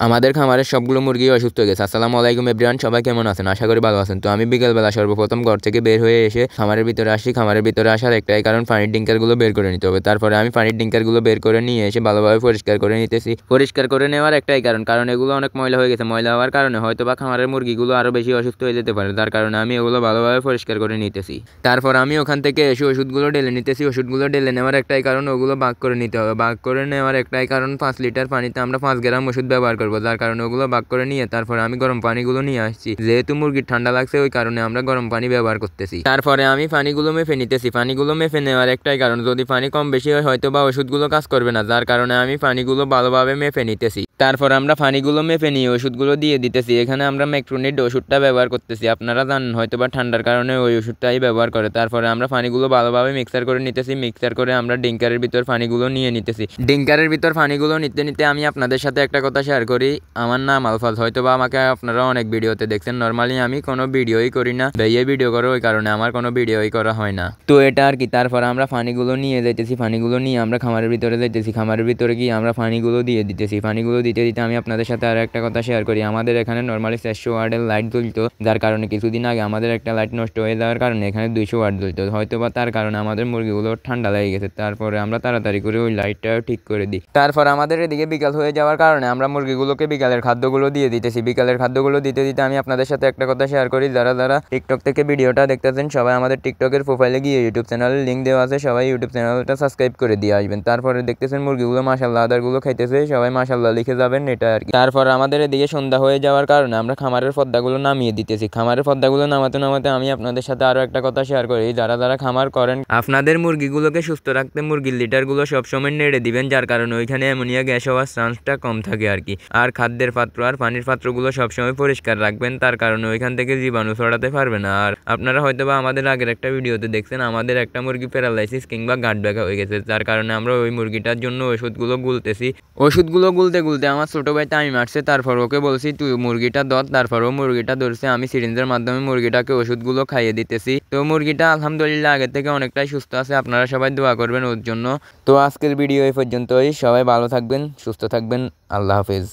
আমাদের খামারের সবগুলো মুরগি অসুস্থ হয়ে গেছে। আসসালামু আলাইকুম এভরিওয়ান, সবাই কেমন আছেন? আশা করি ভালো আছেন। তো আমি বিকেলবেলা সর্বপ্রথম ঘর থেকে বের হয়ে এসে খামারের ভিতরে আসি। খামারের ভিতরে আসার একটাই কারণ, পানির ডিঙ্কারগুলো বের করে নিতে হবে। তারপরে আমি পানির ডিঙ্কারগুলো বের করে নিয়ে এসে ভালোভাবে পরিষ্কার করে নিতেছি। পরিষ্কার করে নেওয়ার একটাই কারণ এগুলো অনেক ময়লা হয়ে গেছে। ময়লা হওয়ার কারণে হয়তো বা খামারের মুরগিগুলো আরও বেশি অসুস্থ হয়ে যেতে পারে। তার কারণে আমি এগুলো ভালোভাবে পরিষ্কার করে নিতেছি। তারপর আমি ওখান থেকে এসে ওষুধগুলো ঢেলে নিতেছি। ওষুধগুলো ঢেলে নেওয়ার একটাই কারণ, ওগুলো ভাগ করে নিতে হবে। ভাগ করে নেওয়ার একটাই কারণ, 5 লিটার পানিতে আমরা 5 গ্রাম ওষুধ ব্যবহার করবো। যার কারণে ওগুলো ভাগ করে নিয়ে তারপরে আমি গরম পানিগুলো নিয়ে আসছি। যেহেতু মুরগির ঠান্ডা লাগছে, ওই কারণে আমরা গরম পানি ব্যবহার করতেছি। তারপরে আমি পানিগুলো মেপে নিতেছি। পানিগুলো মেপে নেওয়ার একটাই কারণ, যদি পানি কম বেশি হয় হয়তো বা ওষুধগুলো কাজ করবে না। যার কারণে আমি পানিগুলো ভালোভাবে মেপে নিতেছি। তারপর আমরা পানিগুলো মেপে নিয়ে ওষুধগুলো দিয়ে দিতেছি। এখানে আমরা ম্যাক্রোনিড ওষুধটা ব্যবহার করতেছি। আপনারা জানেন হয়তো বা ঠান্ডার কারণে ওই ওষুধটাই ব্যবহার করে। তারপরে আমরা পানিগুলো ভালোভাবে মিক্সার করে নিতেছি। মিক্সার করে আমরা ডিঙ্কারের ভিতর পানিগুলো নিয়ে নিতেছি। ডিঙ্কারের ভিতর পানিগুলো নিতে নিতে আমি আপনাদের সাথে একটা কথা শেয়ার করি। আমার নাম আলফাজ, হয়তো বা আমাকে আপনারা অনেক ভিডিওতে দেখছেন। নর্মালি আমি কোনো ভিডিওই করি না, ভাইয়ে ভিডিও করো, ওই কারণে আমার কোনো ভিডিওই করা হয় না। তো এটা আর কি। তারপর আমরা পানিগুলো নিয়ে যাইতেছি। পানিগুলো নিয়ে আমরা খামারের ভিতরে যাইতেছি। খামারের ভিতরে গিয়ে আমরা পানিগুলো দিয়ে দিতেছি। পানিগুলো দিতে দিতে আমি আপনাদের সাথে আর একটা কথা শেয়ার করি। আমাদের এখানে নর্মালি 400 ওয়াটের লাইট জ্বলতো, যার কারণে কিছুদিন আগে আমাদের একটা লাইট নষ্ট হয়ে যাওয়ার কারণে এখানে 200 ওয়াট জ্বলতো। হয়তো বা তার কারণে আমাদের মুরগিগুলো ঠান্ডা লেগে গেছে। তারপরে আমরা তাড়াতাড়ি করে ওই লাইটটাও ঠিক করে দিই। তারপর আমাদের এদিকে বিকাল হয়ে যাওয়ার কারণে আমরা মুরগিগুলোকে বিকালের খাদ্যগুলো দিয়ে দিতেছি। বিকালের খাদ্যগুলো দিতে দিতে আমি আপনাদের সাথে একটা কথা শেয়ার করি। যারা যারা টিকটক থেকে ভিডিওটা দেখতেছেন, সবাই আমাদের টিকটকের প্রোফাইলে গিয়ে ইউটিউব চ্যানেলের লিঙ্ক দেওয়া আছে, সবাই ইউটিউব চ্যানেলটা সাবস্ক্রাইব করে দিয়ে আসবেন। তারপরে দেখতেছেন মুরগিগুলো মাশাআল্লাহ আদারগুলো খাইতেছে, সবাই মাশাআল্লাহ লিখে যাবেন, এটা আর কি। তারপর আমাদের এদিকে সন্ধ্যা হয়ে যাওয়ার কারণে আমরা খামারের পর্দাগুলো নামিয়ে দিতেছি। খামারের পর্দাগুলো নামাতে নামাতে আমি আপনাদের সাথে আরও একটা কথা শেয়ার করি। যারা যারা খামার করেন, আপনাদের মুরগিগুলোকে সুস্থ রাখতে মুরগির লিটারগুলো সবসময় নেড়ে দিবেন, যার কারণে ওইখানে অ্যামোনিয়া গ্যাস হওয়ার চান্সটা কম থাকে আর কি। আর খাদ্যের পাত্র আর পানির পাত্রগুলো সবসময় পরিষ্কার রাখবেন, তার কারণে ওইখান থেকে জীবাণু ছড়াতে পারবে না। আর আপনারা হয়তো বা আমাদের আগের একটা ভিডিওতে দেখছেন, আমাদের একটা মুরগি প্যারালাইসিস কিংবা গাঁট ব্যথা হয়ে গেছে, যার কারণে আমরা ওই মুরগিটার জন্য ওষুধগুলো গুলতেছি। ওষুধগুলো গুলতে গুলতে আমার ছোটো ভাই টাইম আসছে। তারপর ওকে বলছি তুই মুরগিটা ধর। তারপর ও মুরগিটা ধরছে। আমি সিরিঞ্জের মাধ্যমে মুরগিটাকে ওষুধগুলো খাইয়ে দিতেছি। তো মুরগিটা আলহামদুলিল্লাহ আগের থেকে অনেকটাই সুস্থ আছে। আপনারা সবাই দোয়া করবেন ওর জন্য। তো আজকের ভিডিও এই পর্যন্তই। সবাই ভালো থাকবেন, সুস্থ থাকবেন। আল্লাহ হাফেজ।